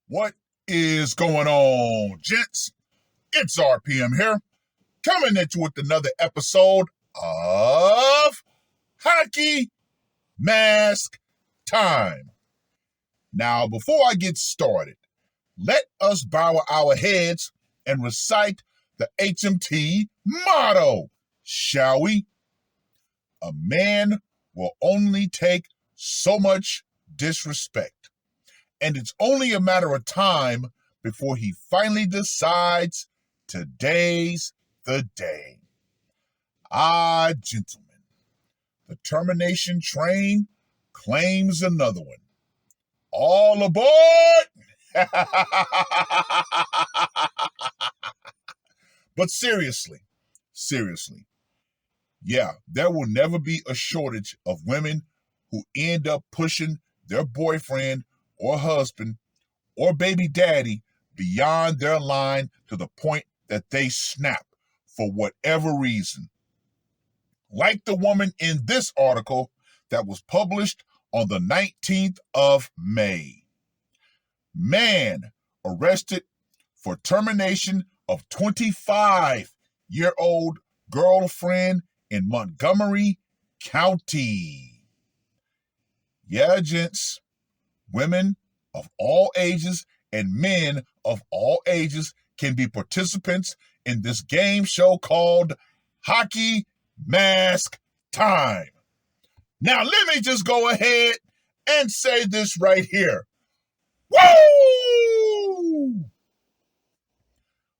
What is going on, gents? It's R.P.M. here, coming at you with another episode of Hockey Mask Time. Now, before I get started, let us bow our heads and recite the HMT motto, shall we? A man will only take so much disrespect, and it's only a matter of time before he finally decides today's the day. Ah, gentlemen, the termination train claims another one. All aboard! But seriously, yeah, there will never be a shortage of women who end up pushing their boyfriend or husband or baby daddy beyond their line to the point that they snap for whatever reason. Like the woman in this article that was published on the 19th of May. Man arrested for termination of 25-year-old girlfriend in Montgomery County. Yeah, gents, women of all ages and men of all ages can be participants in this game show called Hockey Mask Time. Now, let me just go ahead and say this right here. Woo!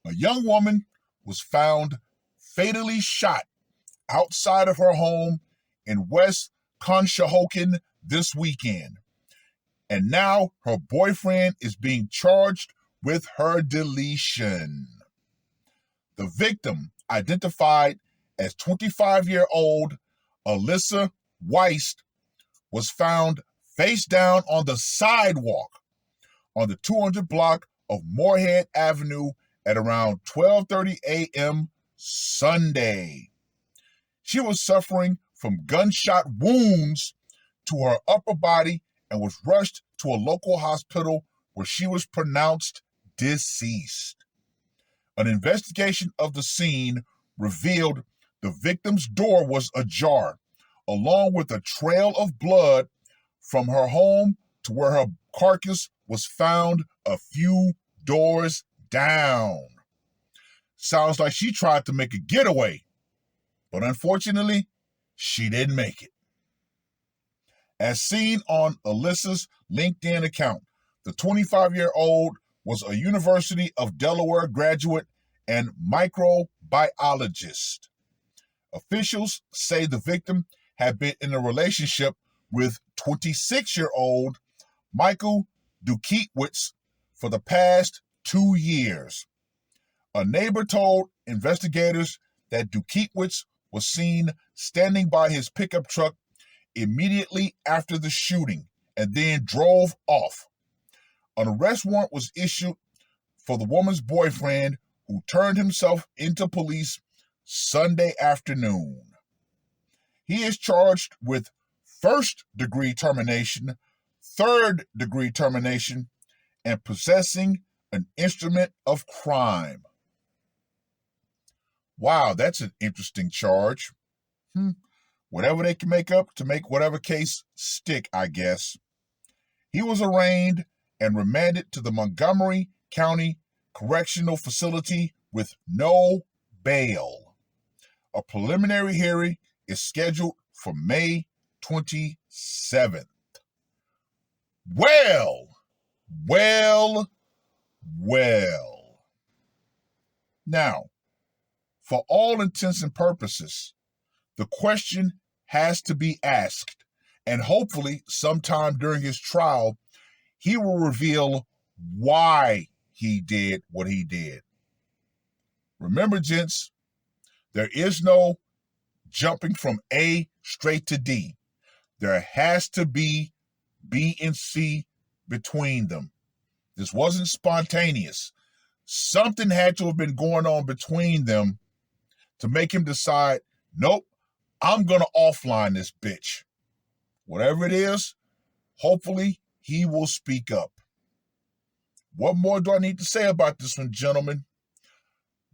A young woman was found fatally shot outside of her home in West Conshohocken this weekend. And now her boyfriend is being charged with her deletion. The victim, identified as 25-year-old Alyssa Weist, was found face down on the sidewalk on the 200 block of Moorhead Avenue at around 12:30 a.m. Sunday. She was suffering from gunshot wounds to her upper body and was rushed to a local hospital where she was pronounced deceased. An investigation of the scene revealed the victim's door was ajar, along with a trail of blood from her home to where her carcass was found a few doors down. Sounds like she tried to make a getaway, but unfortunately, she didn't make it. As seen on Alyssa's LinkedIn account, the 25-year-old was a University of Delaware graduate and microbiologist. Officials say the victim had been in a relationship with 26-year-old Michael Dukiewicz for the past 2 years. A neighbor told investigators that Dukiewicz was seen standing by his pickup truck immediately after the shooting and then drove off. An arrest warrant was issued for the woman's boyfriend, who turned himself into police Sunday afternoon. He is charged with first-degree termination, third-degree termination, and possessing an instrument of crime. Wow, that's an interesting charge. Whatever they can make up to make whatever case stick, I guess. He was arraigned and remanded to the Montgomery County Correctional Facility with no bail. A preliminary hearing is scheduled for May 27th. Well. Now, for all intents and purposes, the question has to be asked, and hopefully sometime during his trial, he will reveal why he did what he did. Remember, gents, there is no jumping from A straight to D. There has to be B and C between them. This wasn't spontaneous. Something had to have been going on between them to make him decide, nope, I'm going to offline this bitch. Whatever it is, hopefully he will speak up. What more do I need to say about this one, gentlemen?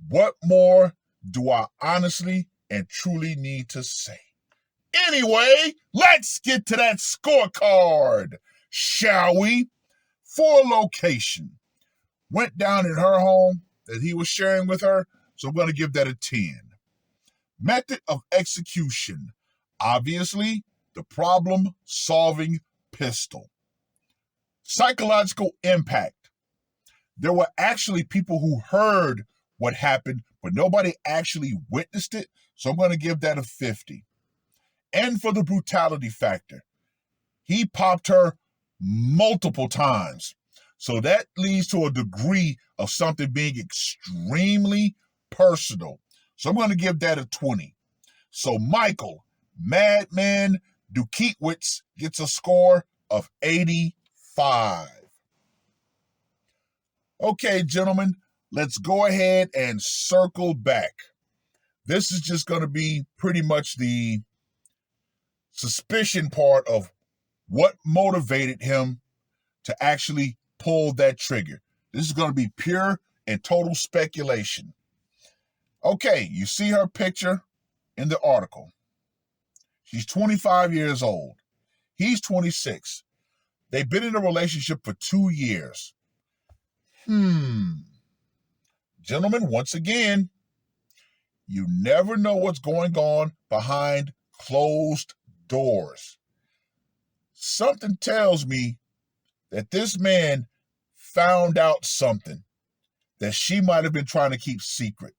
What more do I honestly and truly need to say? Anyway, let's get to that scorecard, shall we? For location. Went down in her home that he was sharing with her, so I'm going to give that a 10. Method of execution. Obviously, the problem-solving pistol. Psychological impact. There were actually people who heard what happened, but nobody actually witnessed it, so I'm going to give that a 50. And for the brutality factor, he popped her multiple times. So that leads to a degree of something being extremely personal. So I'm going to give that a 20. So Michael, Madman Dukiewicz gets a score of 85. Okay, gentlemen, let's go ahead and circle back. This is just going to be pretty much the suspicion part of what motivated him to actually pull that trigger. This is going to be pure and total speculation. Okay, you see her picture in the article. She's 25 years old. He's 26. They've been in a relationship for 2 years. Gentlemen, once again, you never know what's going on behind closed doors. Something tells me that this man found out something that she might have been trying to keep secret.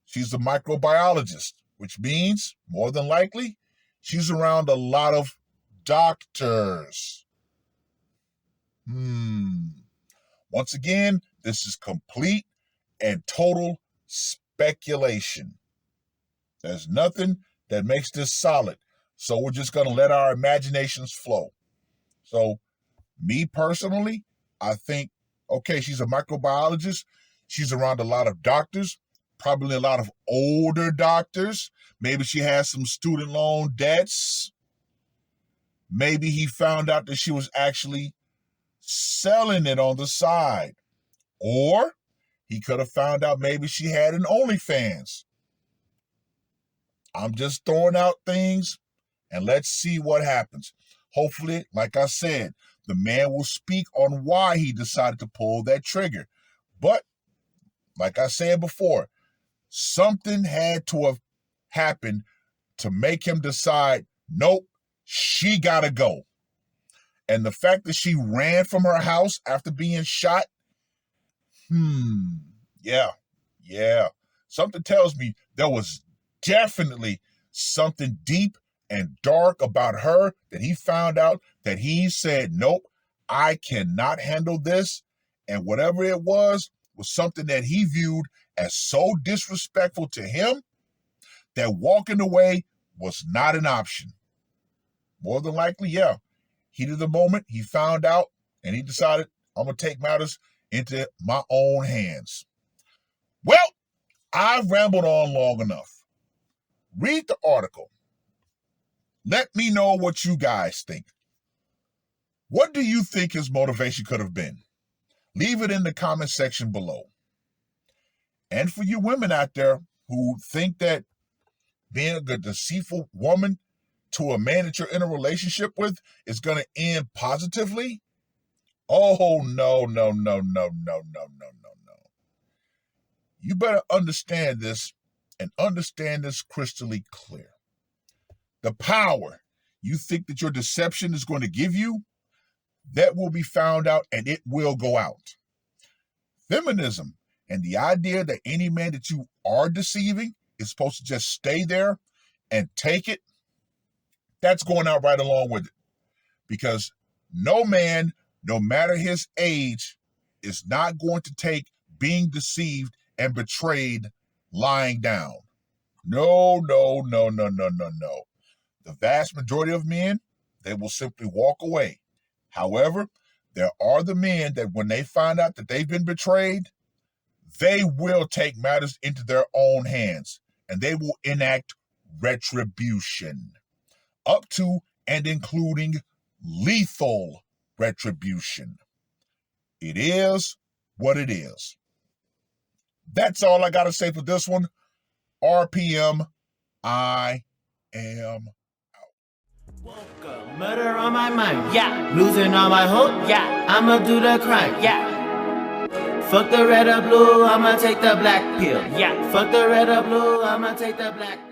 She's a microbiologist, which means, more than likely, she's around a lot of doctors. Once again, this is complete and total speculation. There's nothing that makes this solid. So we're just going to let our imaginations flow. So me personally, I think, okay, she's a microbiologist. She's around a lot of doctors, probably a lot of older doctors. Maybe she has some student loan debts. Maybe he found out that she was actually selling it on the side. Or he could have found out maybe she had an OnlyFans. I'm just throwing out things, and let's see what happens. Hopefully, like I said, the man will speak on why he decided to pull that trigger. But, like I said before, something had to have happened to make him decide, nope, she gotta go. And the fact that she ran from her house after being shot, yeah. Something tells me there was definitely something deep and dark about her that he found out that he said, nope, I cannot handle this. And whatever it was something that he viewed as so disrespectful to him that walking away was not an option. More than likely, yeah. Heat of the moment, he found out and he decided, I'm going to take matters into my own hands. Well, I've rambled on long enough. Read the article. Let me know what you guys think. What do you think his motivation could have been? Leave it in the comment section below. And for you women out there who think that being a deceitful woman to a man that you're in a relationship with is going to end positively, oh, no. You better understand this and understand this crystally clear. The power you think that your deception is going to give you, that will be found out and it will go out. Feminism and the idea that any man that you are deceiving is supposed to just stay there and take it, that's going out right along with it. Because no man, no matter his age, is not going to take being deceived and betrayed lying down. No. The vast majority of men, they will simply walk away. However, there are the men that when they find out that they've been betrayed, they will take matters into their own hands and they will enact retribution, up to and including lethal retribution. It is what it is. That's all I got to say for this one. R.P.M. I am out. Murder on my mind, yeah. Losing all my hope, yeah. I'ma do the crime, yeah. Fuck the red or blue, I'ma take the black pill, yeah. Fuck the red or blue, I'ma take the black pill.